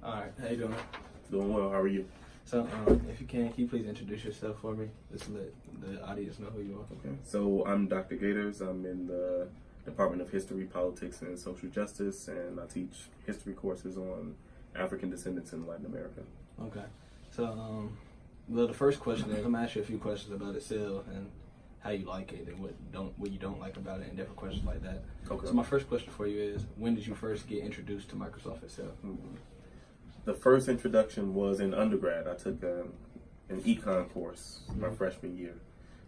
All right, how you doing? Doing well. How are you? So, if you can you please introduce yourself for me? Just let the audience know who you are. Okay. So I'm Dr. Gaitors. I'm in the Department of History, Politics, and Social Justice, and I teach history courses on African descendants in Latin America. Okay. So, well, the first question is, I'm gonna ask you a few questions about Excel and how you like it and what you don't like about it, and different questions like that. Okay. So my first question for you is, when did you first get introduced to Microsoft Excel? The first introduction was in undergrad. I took an econ course my freshman year,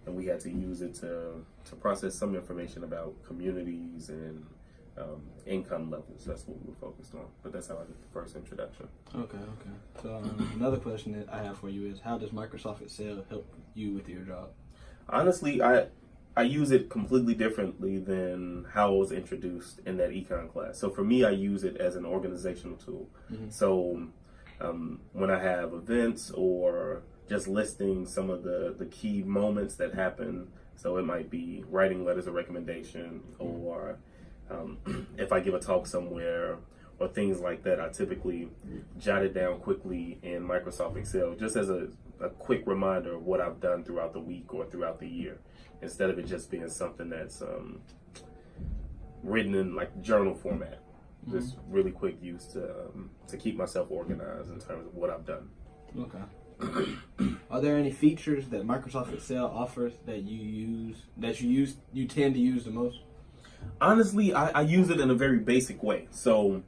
and we had to use it to process some information about communities and income levels. That's what we were focused on. But that's how I did the first introduction. Okay. So another question that I have for you is, how does Microsoft Excel help you with your job? Honestly, I use it completely differently than how it was introduced in that econ class. So for me, I use it as an organizational tool. So when I have events or just listing some of the key moments that happen, so it might be writing letters of recommendation, or if I give a talk somewhere or things like that, I typically jot it down quickly in Microsoft Excel just as a quick reminder of what I've done throughout the week or throughout the year, instead of it just being something that's written in like journal format. Just really quick use to keep myself organized in terms of what I've done. Okay. Are there any features that Microsoft Excel offers that you tend to use the most? Honestly, I use it in a very basic way. So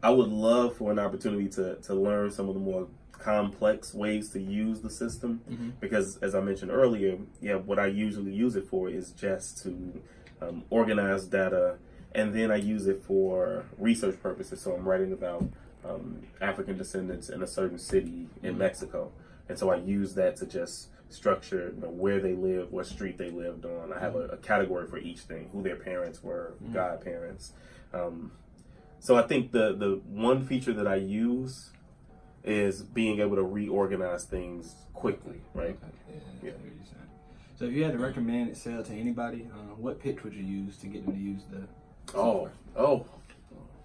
I would love for an opportunity to learn some of the more complex ways to use the system, because as I mentioned earlier, what I usually use it for is just to organize data, and then I use it for research purposes. So I'm writing about African descendants in a certain city in Mexico, and so I use that to just structure where they live, what street they lived on. I have a category for each thing, who their parents were, godparents. So I think the one feature that I use is being able to reorganize things quickly, right? Yeah. So if you had to recommend Excel to anybody, what pitch would you use to get them to use the software?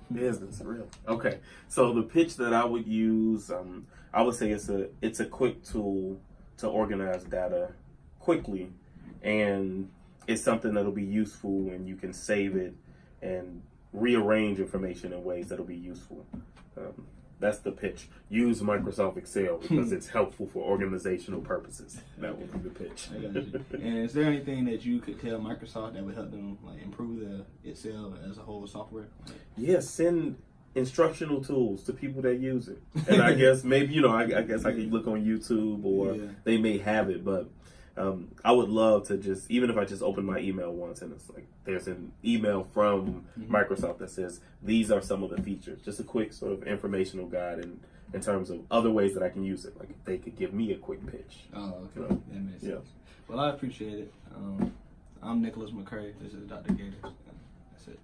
Business, real. Okay, so the pitch that I would use, I would say it's a quick tool to organize data quickly, and it's something that'll be useful, and you can save it and rearrange information in ways that'll be useful. That's the pitch. Use Microsoft Excel because it's helpful for organizational purposes. That would be the pitch. I got you. And is there anything that you could tell Microsoft that would help them improve the Excel as a whole software? Yes, send instructional tools to people that use it. And I guess maybe, I guess I could look on YouTube, or they may have it, but I would love to just, even if I just open my email once and it's like there's an email from Microsoft that says these are some of the features, just a quick sort of informational guide in terms of other ways that I can use it. Like if they could give me a quick pitch. Oh, okay. That makes sense. Well, I appreciate it. I'm Nicholas McCray. This is Dr. Gaitors. That's it.